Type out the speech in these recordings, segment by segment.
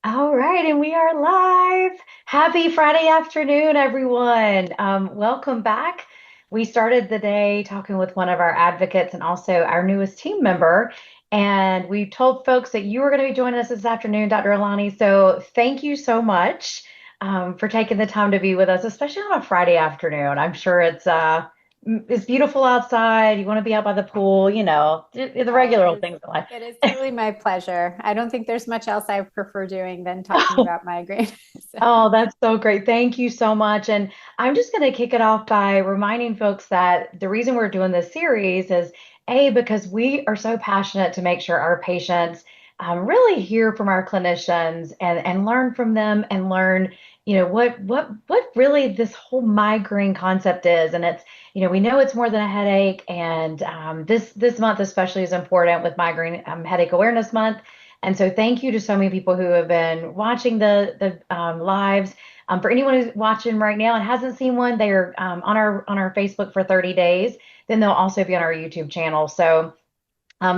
All right, and we are live. Happy Friday afternoon, everyone. Welcome back. We started the day talking with one of our advocates and also our newest team member. And we told folks that you were going to be joining us this afternoon, Dr. Ailani. So thank you so much for taking the time to be with us, especially on a Friday afternoon. I'm sure it's beautiful outside. You want to be out by the pool, the Oh, regular old things in life. it is truly my pleasure. I don't think there's much else I prefer doing than talking about migraine. So, Oh, that's so great. Thank you so much. And I'm just going to kick it off by reminding folks that the reason we're doing this series is because we are so passionate to make sure our patients really hear from our clinicians and learn from them and learn, what really this whole migraine concept is. And we know it's more than a headache. And this month especially is important with Migraine Headache Awareness Month. And so thank you to so many people who have been watching the lives. For anyone who's watching right now and hasn't seen one, they are on our Facebook for 30 days. Then they'll also be on our YouTube channel. So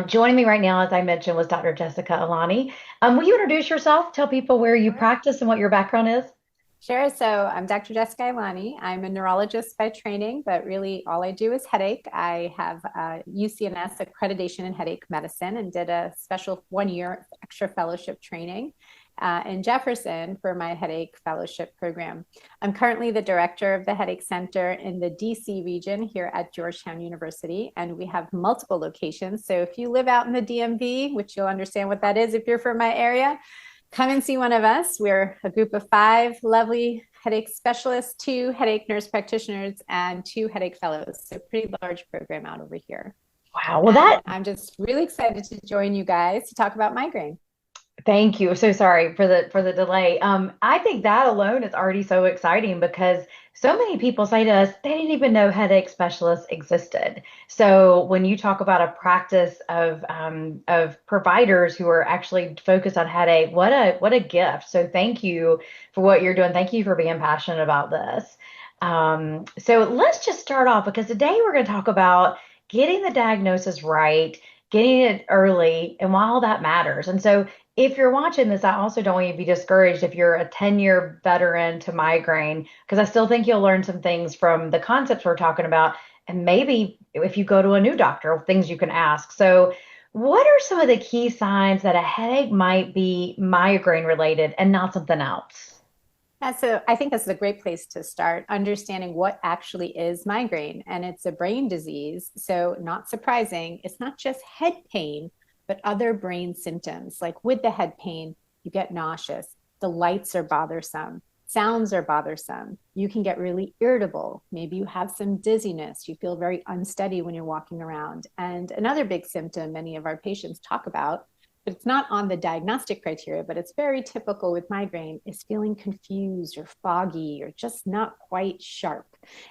joining me right now, as I mentioned, was Dr. Jessica Ailani. Will you introduce yourself? Tell people where you sure. practice and what your background is. Sure. So I'm Dr. Jessica Ailani. I'm a neurologist by training, but really all I do is headache. I have UCNS accreditation in headache medicine and did a special 1 year extra fellowship training in Jefferson for my headache fellowship program. I'm currently the director of the Headache Center in the DC region here at Georgetown University, and we have multiple locations. So if you live out in the DMV, which you'll understand what that is if you're from my area, come and see one of us. We're a group of 5 lovely headache specialists, 2 headache nurse practitioners, and 2 headache fellows. So pretty large program out over here. Wow. Well, And that I'm just really excited to join you guys to talk about migraine. Thank you. So sorry for the delay. I think that alone is already so exciting because so many people say to us they didn't even know headache specialists existed. So when you talk about a practice of providers who are actually focused on headache, what a gift. So thank you for what you're doing. Thank you for being passionate about this. So let's just start off because today we're going to talk about getting the diagnosis right, getting it early, and why all that matters. And so if you're watching this, I also don't want you to be discouraged if you're a 10-year veteran to migraine, because I still think you'll learn some things from the concepts we're talking about. And maybe if you go to a new doctor, things you can ask. So, what are some of the key signs that a headache might be migraine related and not something else? So I think this is a great place to start understanding what actually is migraine. And it's a brain disease. So, not surprising, it's not just head pain, but other brain symptoms. Like with the head pain, you get nauseous, the lights are bothersome, sounds are bothersome. You can get really irritable. Maybe you have some dizziness. You feel very unsteady when you're walking around. And another big symptom many of our patients talk about, but it's not on the diagnostic criteria, but it's very typical with migraine, is feeling confused or foggy or just not quite sharp.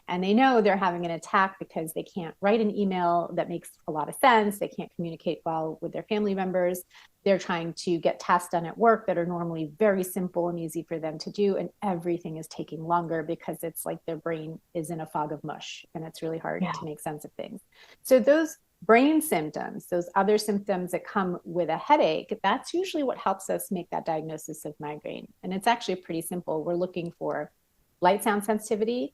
And they know they're having an attack because they can't write an email that makes a lot of sense. They can't communicate well with their family members. They're trying to get tasks done at work that are normally very simple and easy for them to do. And everything is taking longer because it's like their brain is in a fog of mush and it's really hard Yeah. to make sense of things. So those brain symptoms, those other symptoms that come with a headache, that's usually what helps us make that diagnosis of migraine. And it's actually pretty simple. We're looking for light sound sensitivity,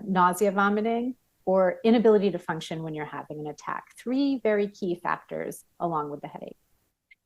nausea, vomiting, or inability to function when you're having an attack. 3 very key factors along with the headache.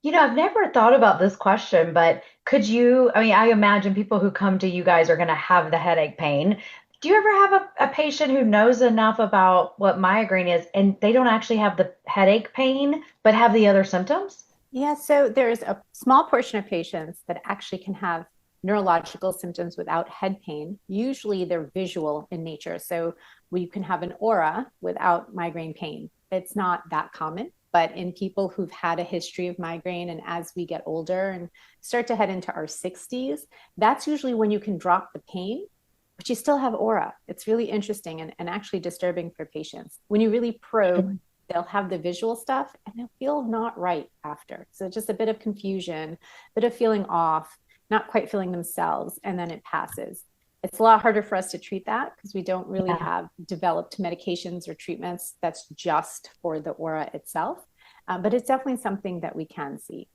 I've never thought about this question, but I imagine people who come to you guys are going to have the headache pain. Do you ever have a patient who knows enough about what migraine is and they don't actually have the headache pain, but have the other symptoms? Yeah, so there's a small portion of patients that actually can have neurological symptoms without head pain. Usually they're visual in nature. So we can have an aura without migraine pain. It's not that common, but in people who've had a history of migraine and as we get older and start to head into our 60s, that's usually when you can drop the pain, but you still have aura. It's really interesting and actually disturbing for patients. When you really probe, they'll have the visual stuff and they'll feel not right after. So just a bit of confusion, a bit of feeling off, not quite feeling themselves, and then it passes. It's a lot harder for us to treat that because we don't really Yeah. have developed medications or treatments that's just for the aura itself. But it's definitely something that we can see.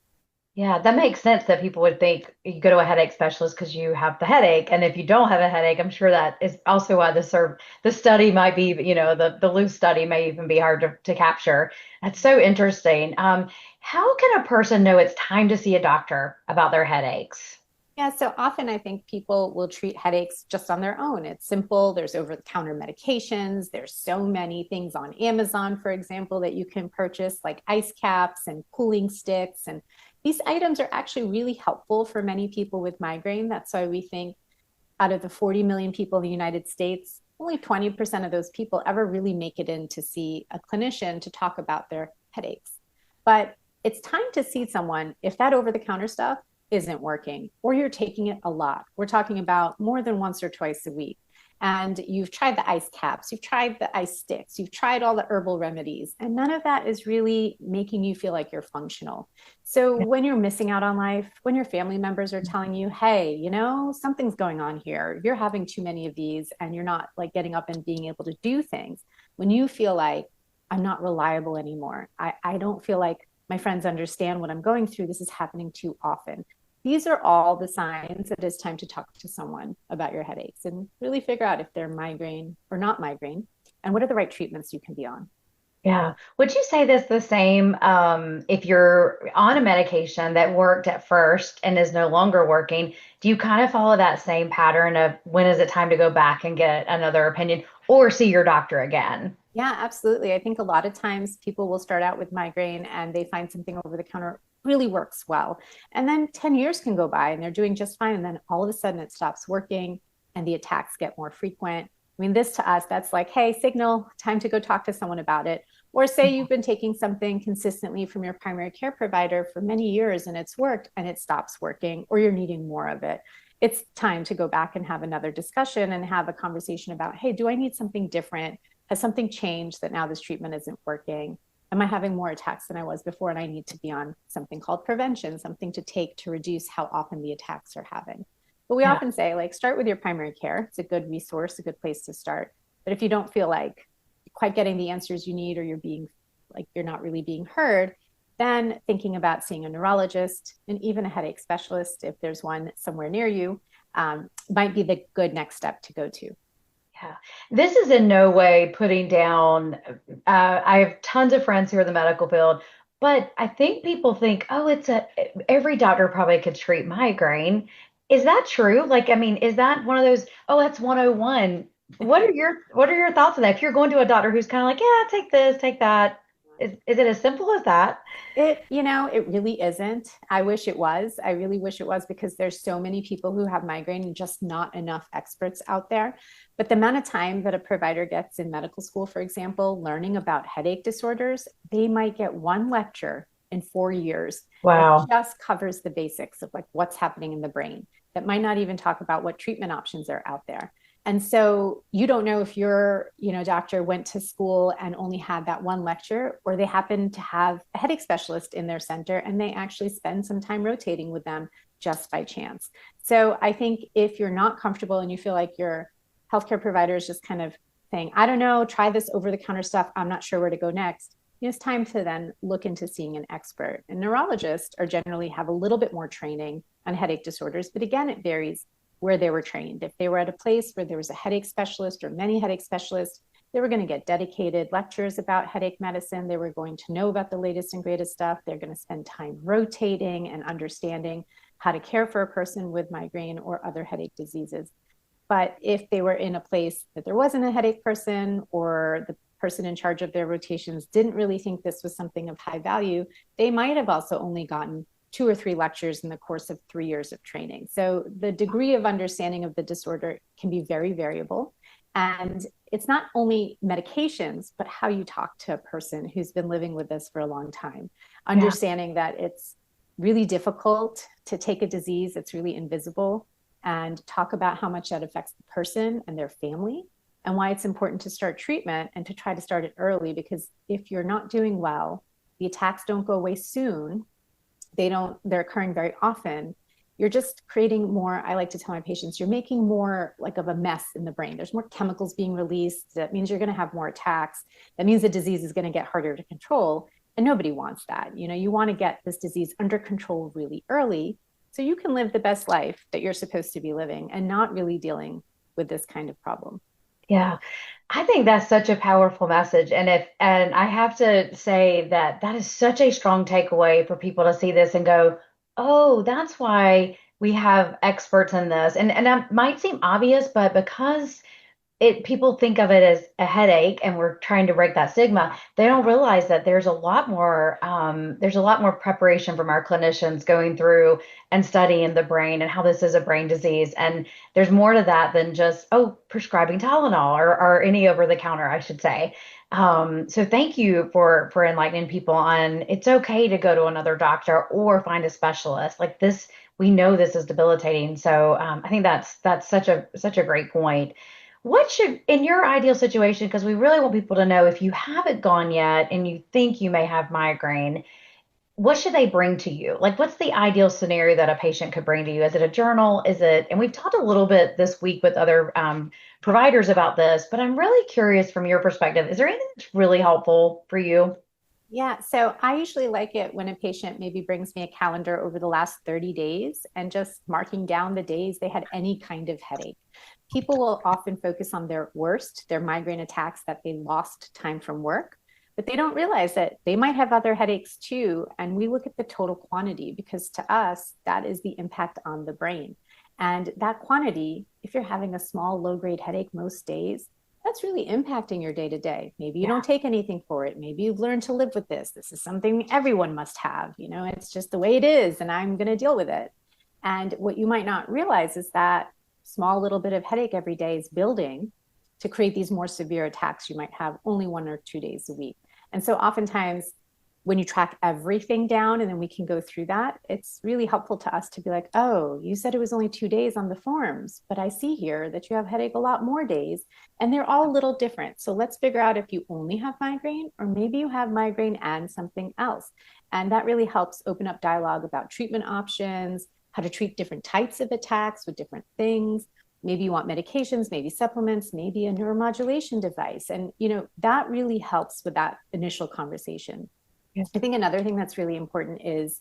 Yeah, that makes sense that people would think you go to a headache specialist because you have the headache. And if you don't have a headache, I'm sure that is also why the study might be, the loose study may even be hard to capture. That's so interesting. How can a person know it's time to see a doctor about their headaches? Yeah, so often I think people will treat headaches just on their own. It's simple. There's over-the-counter medications. There's so many things on Amazon, for example, that you can purchase, like ice caps and cooling sticks. And these items are actually really helpful for many people with migraine. That's why we think out of the 40 million people in the United States, only 20% of those people ever really make it in to see a clinician to talk about their headaches. But it's time to see someone if that over-the-counter stuff isn't working or you're taking it a lot. We're talking about more than once or twice a week. And you've tried the ice caps, you've tried the ice sticks, you've tried all the herbal remedies, and none of that is really making you feel like you're functional. So when you're missing out on life, when your family members are telling you, hey, something's going on here, you're having too many of these and you're not like getting up and being able to do things, when you feel like I'm not reliable anymore, I don't feel like my friends understand what I'm going through, this is happening too often. These are all the signs that it's time to talk to someone about your headaches and really figure out if they're migraine or not migraine and what are the right treatments you can be on. Yeah. Would you say this the same if you're on a medication that worked at first and is no longer working? Do you kind of follow that same pattern of when is it time to go back and get another opinion or see your doctor again? Yeah, absolutely. I think a lot of times people will start out with migraine and they find something over the counter really works well. And then 10 years can go by and they're doing just fine. And then all of a sudden it stops working and the attacks get more frequent. I mean, this to us, that's like, hey, signal, time to go talk to someone about it. Or say you've been taking something consistently from your primary care provider for many years and it's worked and it stops working, or you're needing more of it. It's time to go back and have another discussion and have a conversation about, hey, do I need something different? Has something changed that now this treatment isn't working? Am I having more attacks than I was before? And I need to be on something called prevention, something to take to reduce how often the attacks are having. But we Yeah. often say, like, start with your primary care. It's a good resource, a good place to start. But if you don't feel like quite getting the answers you need, or you're being like you're not really being heard, then thinking about seeing a neurologist and even a headache specialist, if there's one somewhere near you, might be the good next step to go to. Yeah. This is in no way putting down. I have tons of friends who are in the medical field, but I think people think, oh, every doctor probably could treat migraine. Is that true? Like, I mean, is that one of those, oh, that's 101. What are your thoughts on that? If you're going to a doctor who's kind of like, yeah, take this, take that, is it as simple as that? It really isn't. I wish it was. I really wish it was because there's so many people who have migraine and just not enough experts out there. But the amount of time that a provider gets in medical school, for example, learning about headache disorders, they might get one lecture in 4 years that Wow. just covers the basics of like what's happening in the brain. That might not even talk about what treatment options are out there. And so you don't know if your, doctor went to school and only had that one lecture, or they happen to have a headache specialist in their center and they actually spend some time rotating with them just by chance. So I think if you're not comfortable and you feel like your healthcare provider is just kind of saying, I don't know, try this over the counter stuff, I'm not sure where to go next, it's time to then look into seeing an expert. And neurologists are generally have a little bit more training on headache disorders, but again, it varies where they were trained. If they were at a place where there was a headache specialist or many headache specialists, they were going to get dedicated lectures about headache medicine. They were going to know about the latest and greatest stuff. They're going to spend time rotating and understanding how to care for a person with migraine or other headache diseases. But if they were in a place that there wasn't a headache person, or the person in charge of their rotations didn't really think this was something of high value, they might have also only gotten 2 or 3 lectures in the course of 3 years of training. So the degree of understanding of the disorder can be very variable. And it's not only medications, but how you talk to a person who's been living with this for a long time, Yeah. understanding that it's really difficult to take a disease that's really invisible and talk about how much that affects the person and their family, and why it's important to start treatment and to try to start it early. Because if you're not doing well, the attacks don't go away soon, they're occurring very often, you're just creating more. I like to tell my patients, you're making more like of a mess in the brain. There's more chemicals being released. That means you're going to have more attacks. That means the disease is going to get harder to control. And nobody wants that. You want to get this disease under control really early so you can live the best life that you're supposed to be living and not really dealing with this kind of problem. Yeah. I think that's such a powerful message. And I have to say that that is such a strong takeaway for people to see this and go, oh, that's why we have experts in this. And that might seem obvious, but because people think of it as a headache and we're trying to break that stigma, they don't realize that there's a lot more preparation from our clinicians going through and studying the brain and how this is a brain disease. And there's more to that than just, oh, prescribing Tylenol or any over the counter, I should say. So thank you for enlightening people on it's okay to go to another doctor or find a specialist like this. We know this is debilitating. So I think that's such a great point. What should, in your ideal situation, because we really want people to know if you haven't gone yet and you think you may have migraine, what should they bring to you? Like, what's the ideal scenario that a patient could bring to you? Is it a journal? Is it, and we've talked a little bit this week with other providers about this, but I'm really curious from your perspective, is there anything that's really helpful for you? Yeah, so I usually like it when a patient maybe brings me a calendar over the last 30 days and just marking down the days they had any kind of headache. People will often focus on their worst, their migraine attacks that they lost time from work, but they don't realize that they might have other headaches too. And we look at the total quantity because to us, that is the impact on the brain. And that quantity, if you're having a small, low grade headache most days, that's really impacting your day to day. Maybe you Yeah. don't take anything for it. Maybe you've learned to live with this. This is something everyone must have. It's just the way it is, and I'm going to deal with it. And what you might not realize is that small little bit of headache every day is building to create these more severe attacks you might have only 1 or 2 days a week. And so oftentimes when you track everything down and then we can go through that, it's really helpful to us to be like, oh, you said it was only 2 days on the forms, but I see here that you have headache a lot more days and they're all a little different. So let's figure out if you only have migraine or maybe you have migraine and something else. And that really helps open up dialogue about treatment options, how to treat different types of attacks with different things. Maybe you want medications, maybe supplements, maybe a neuromodulation device. And, that really helps with that initial conversation. I think another thing that's really important is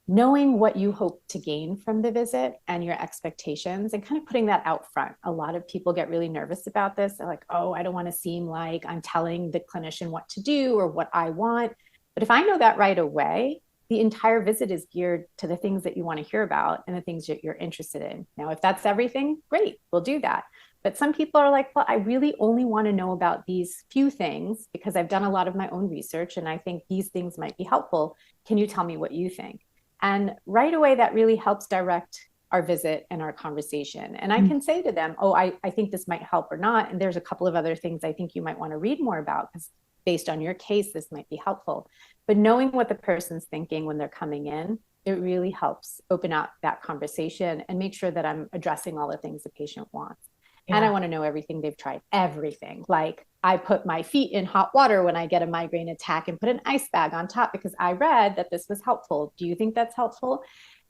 knowing what you hope to gain from the visit and your expectations and kind of putting that out front. A lot of people get really nervous about this. They're like, oh, I don't want to seem like I'm telling the clinician what to do or what I want. But if I know that right away, the entire visit is geared to the things that you want to hear about and the things that you're interested in. Now, if that's everything, great, we'll do that. But some people are like, well, I really only want to know about these few things because I've done a lot of my own research and I think these things might be helpful. Can you tell me what you think? And right away, that really helps direct our visit and our conversation. And I can say to them, oh, I think this might help or not. And there's a couple of other things I think you might want to read more about because based on your case, this might be helpful. But knowing what the person's thinking when they're coming in, it really helps open up that conversation and make sure that I'm addressing all the things the patient wants. Yeah. And I want to know everything they've tried, everything. Like I put my feet in hot water when I get a migraine attack and put an ice bag on top because I read that this was helpful. Do you think that's helpful?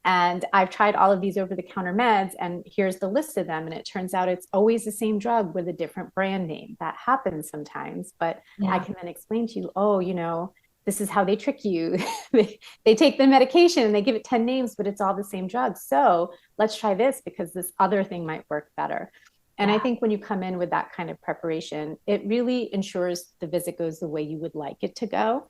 And I've tried all of these over the counter meds and here's the list of them. And it turns out it's always the same drug with a different brand name. That happens sometimes, but I can then explain to you, oh, this is how they trick you. they take the medication and they give it 10 names, but it's all the same drug. So let's try this because this other thing might work better. And I think when you come in with that kind of preparation, it really ensures the visit goes the way you would like it to go.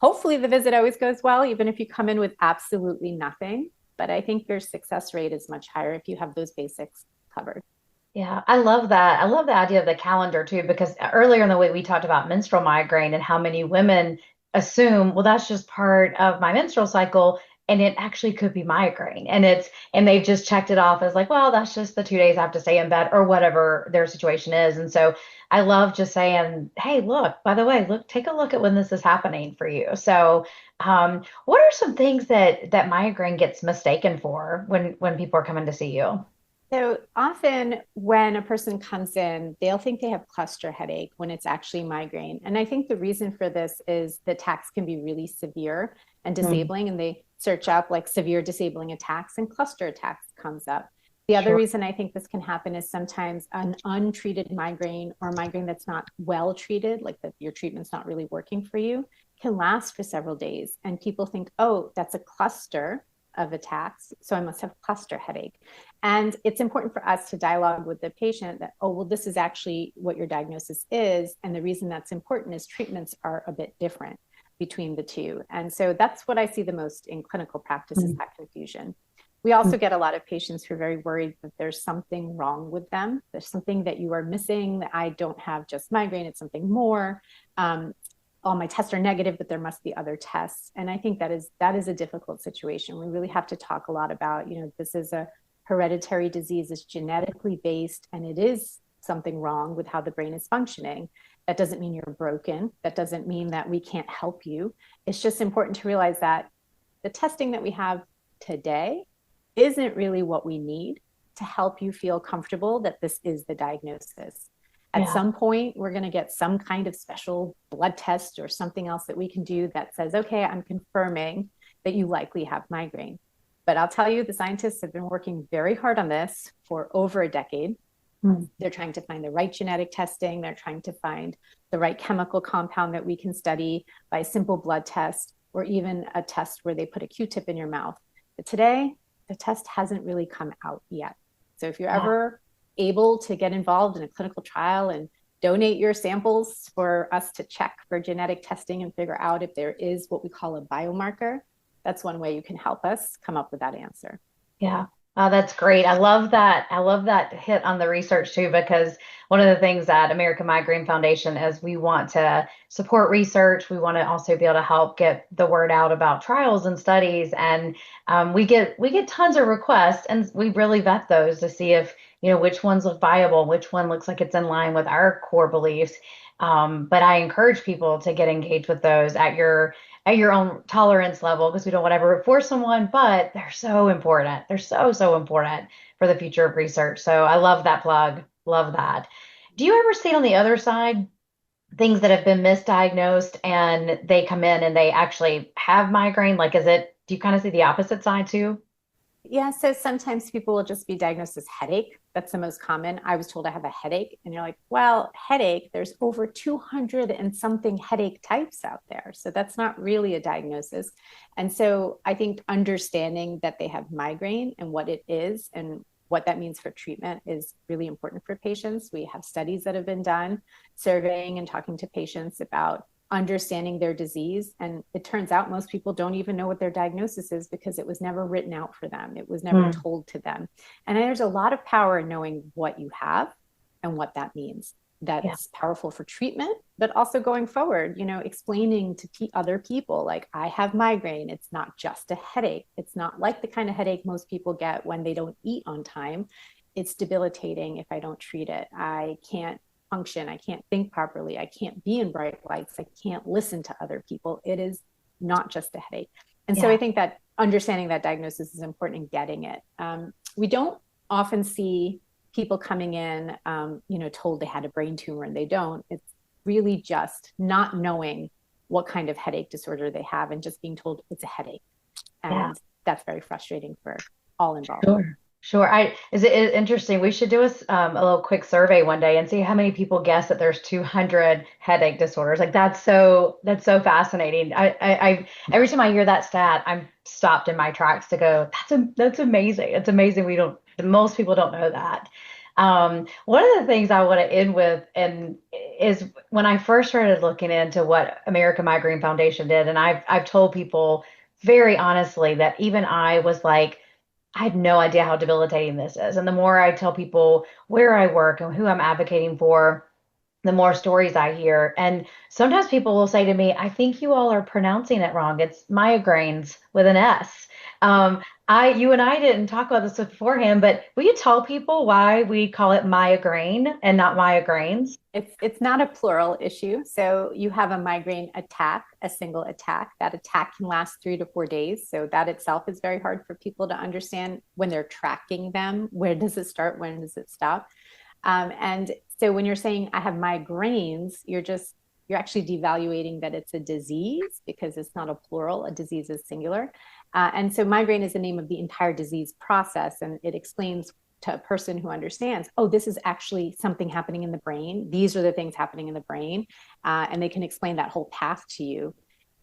Hopefully the visit always goes well, even if you come in with absolutely nothing. But I think your success rate is much higher if you have those basics covered. Yeah, I love that. I love the idea of the calendar too, because earlier in the week we talked about menstrual migraine and how many women assume, well, that's just part of my menstrual cycle, and it actually could be migraine. And they've just checked it off as like, well, that's just the 2 days I have to stay in bed or whatever their situation is. And so I love just saying, hey, look, by the way, take a look at when this is happening for you. So what are some things that migraine gets mistaken for when people are coming to see you? So often when a person comes in, they'll think they have cluster headache when it's actually migraine. And I think the reason for this is the attacks can be really severe and disabling, and they search up like severe disabling attacks and cluster attacks comes up. The other reason I think this can happen is sometimes an untreated migraine or migraine that's not well treated, like that your treatment's not really working for you, can last for several days. And people think, oh, that's a cluster of attacks, so I must have cluster headache. And it's important for us to dialogue with the patient that, oh, well, this is actually what your diagnosis is. And the reason that's important is treatments are a bit different between the two. And so that's what I see the most in clinical practice is that confusion. We also get a lot of patients who are very worried that there's something wrong with them. There's something that you are missing, that I don't have just migraine, it's something more. All my tests are negative, but there must be other tests. And I think that is a difficult situation. We really have to talk a lot about, this is a hereditary disease, it's genetically based, and it is something wrong with how the brain is functioning. That doesn't mean you're broken. That doesn't mean that we can't help you. It's just important to realize that the testing that we have today isn't really what we need to help you feel comfortable that this is the diagnosis. At some point, we're going to get some kind of special blood test or something else that we can do that says, okay, I'm confirming that you likely have migraine. But I'll tell you, the scientists have been working very hard on this for over a decade. They're trying to find the right genetic testing. They're trying to find the right chemical compound that we can study by a simple blood test, or even a test where they put a Q-tip in your mouth. But today, the test hasn't really come out yet. So if you're ever able to get involved in a clinical trial and donate your samples for us to check for genetic testing and figure out if there is what we call a biomarker, that's one way you can help us come up with that answer. Yeah. Oh, that's great. I love that. I love that hit on the research too, because one of the things at American Migraine Foundation is we want to support research. We want to also be able to help get the word out about trials and studies. And we get tons of requests, and we really vet those to see if, which ones look viable, which one looks like it's in line with our core beliefs. But I encourage people to get engaged with those at your own tolerance level, because we don't want to ever force someone, but they're so important. They're so, so important for the future of research. So I love that plug. Love that. Do you ever see on the other side things that have been misdiagnosed and they come in and they actually have migraine? Like, do you kind of see the opposite side too? Yeah, so sometimes people will just be diagnosed as headache. That's the most common. I was told I have a headache. And you're like, well, headache, there's over 200 and something headache types out there. So that's not really a diagnosis. And so I think understanding that they have migraine and what it is and what that means for treatment is really important for patients. We have studies that have been done surveying and talking to patients about understanding their disease. And it turns out most people don't even know what their diagnosis is because it was never written out for them. It was never told to them. And there's a lot of power in knowing what you have and what that means. That's powerful for treatment, but also going forward, explaining to other people, like, I have migraine. It's not just a headache. It's not like the kind of headache most people get when they don't eat on time. It's debilitating if I don't treat it. I can't function. I can't think properly. I can't be in bright lights. I can't listen to other people. It is not just a headache. And so I think that understanding that diagnosis is important in getting it. We don't often see people coming in, told they had a brain tumor and they don't. It's really just not knowing what kind of headache disorder they have and just being told it's a headache. And that's very frustrating for all involved. Sure. Is it interesting? We should do a little quick survey one day and see how many people guess that there's 200 headache disorders. Like that's so fascinating. I every time I hear that stat, I'm stopped in my tracks to go, that's amazing. It's amazing. Most people don't know that. One of the things I want to end with is when I first started looking into what American Migraine Foundation did, and I've told people very honestly that even I was like, I had no idea how debilitating this is. And the more I tell people where I work and who I'm advocating for, the more stories I hear. And sometimes people will say to me, I think you all are pronouncing it wrong. It's migraines with an S. You and I didn't talk about this beforehand, but will you tell people why we call it migraine and not migraines? It's not a plural issue. So you have a migraine attack, a single attack. That attack can last 3 to 4 days. So that itself is very hard for people to understand when they're tracking them. Where does it start? When does it stop? And so when you're saying I have migraines, you're actually devaluating that it's a disease because it's not a plural. A disease is singular. And so migraine is the name of the entire disease process. And it explains to a person who understands, oh, this is actually something happening in the brain. These are the things happening in the brain. And they can explain that whole path to you.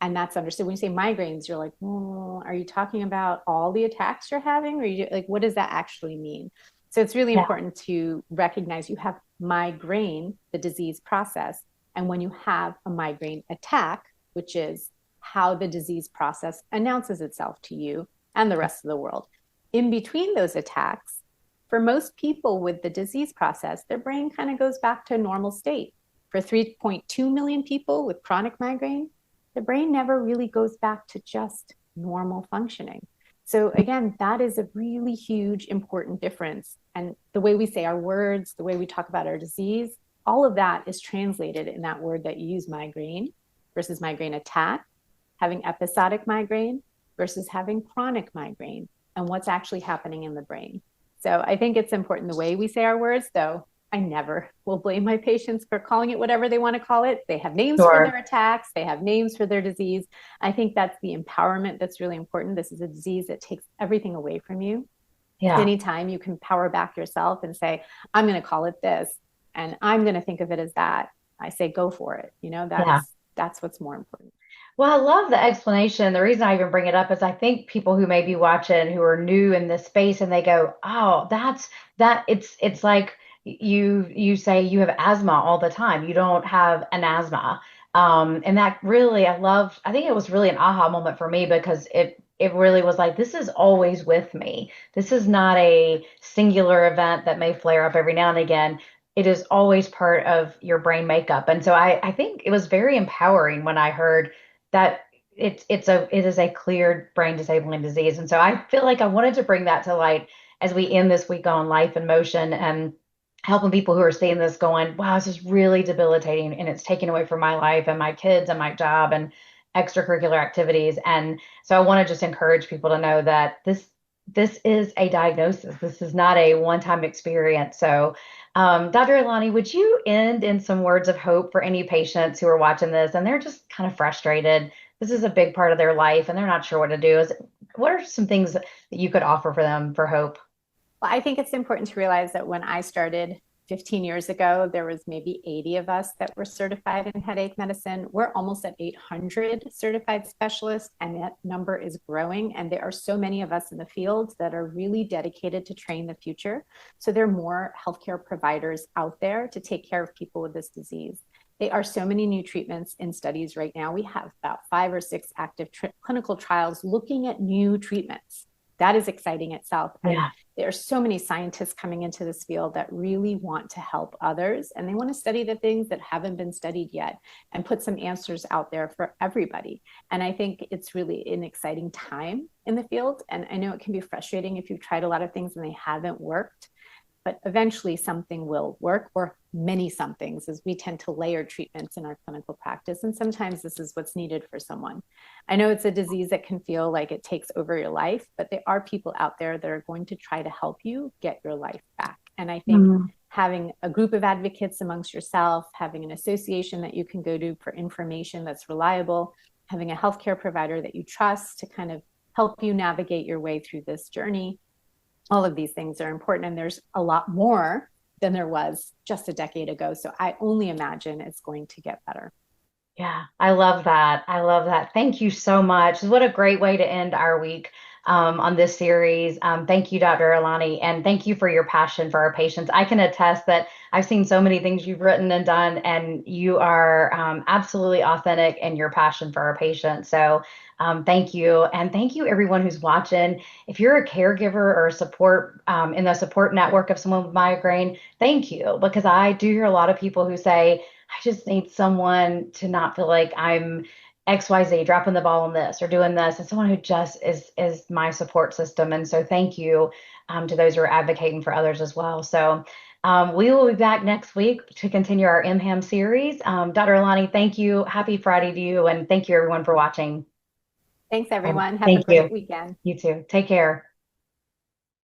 And that's understood. When you say migraines, you're like, oh, are you talking about all the attacks you're having? Or you like, what does that actually mean? So it's really Yeah. important to recognize you have migraine, the disease process. And when you have a migraine attack, which is how the disease process announces itself to you and the rest of the world. In between those attacks, for most people with the disease process, their brain kind of goes back to a normal state. For 3.2 million people with chronic migraine, the brain never really goes back to just normal functioning. So again, that is a really huge, important difference. And the way we say our words, the way we talk about our disease, all of that is translated in that word that you use, migraine versus migraine attack, having episodic migraine versus having chronic migraine, and what's actually happening in the brain. So I think it's important the way we say our words, though. I never will blame my patients for calling it whatever they want to call it. They have names for their Sure. attacks, they have names for their disease. I think that's the empowerment that's really important. This is a disease that takes everything away from you. Yeah. Anytime you can power back yourself and say, I'm going to call it this and I'm going to think of it as that, I say go for it. You know, Yeah. that's what's more important. Well, I love the explanation. The reason I even bring it up is I think people who may be watching who are new in this space and they go, "Oh, that's that." It's like you say you have asthma all the time. You don't have an asthma, and that really I love. I think it was really an aha moment for me because it really was like this is always with me. This is not a singular event that may flare up every now and again. It is always part of your brain makeup, and so I think it was very empowering when I heard that it is a cleared brain disabling disease. And so I feel like I wanted to bring that to light as we end this week on Life in Motion and helping people who are seeing this going, wow, this is really debilitating and it's taking away from my life and my kids and my job and extracurricular activities. And so I want to just encourage people to know that this is a diagnosis. This is not a one-time experience. So Dr. Ailani, would you end in some words of hope for any patients who are watching this and they're just kind of frustrated? This is a big part of their life and they're not sure what to do. What are some things that you could offer for them for hope? Well, I think it's important to realize that when I started 15 years ago, there was maybe 80 of us that were certified in headache medicine. We're almost at 800 certified specialists, and that number is growing. And there are so many of us in the field that are really dedicated to train the future. So there are more healthcare providers out there to take care of people with this disease. There are so many new treatments in studies right now. We have about 5 or 6 active clinical trials looking at new treatments. That is exciting itself. And Yeah. there are so many scientists coming into this field that really want to help others, and they want to study the things that haven't been studied yet and put some answers out there for everybody. And I think it's really an exciting time in the field. And I know it can be frustrating if you've tried a lot of things and they haven't worked, but eventually something will work, or many somethings, as we tend to layer treatments in our clinical practice. And sometimes this is what's needed for someone. I know it's a disease that can feel like it takes over your life, but there are people out there that are going to try to help you get your life back. And I think Mm, having a group of advocates amongst yourself, having an association that you can go to for information that's reliable, having a healthcare provider that you trust to kind of help you navigate your way through this journey, all of these things are important. And there's a lot more than there was just a decade ago. So I only imagine it's going to get better. yeah, I love that. I love that. Thank you so much. What a great way to end our week on this series. Thank you, Dr. Ailani, and thank you for your passion for our patients. I can attest that I've seen so many things you've written and done, and you are absolutely authentic in your passion for our patients. So thank you. And thank you, everyone who's watching. If you're a caregiver or a support in the support network of someone with migraine, thank you, because I do hear a lot of people who say, I just need someone to not feel like I'm XYZ dropping the ball on this or doing this, and someone who just is my support system. And so thank you to those who are advocating for others as well. So we will be back next week to continue our MHAM series. Dr. Alani, thank you. Happy Friday to you, and thank you everyone for watching. Thanks, everyone. Have a Thank great you. weekend. You too. Take care.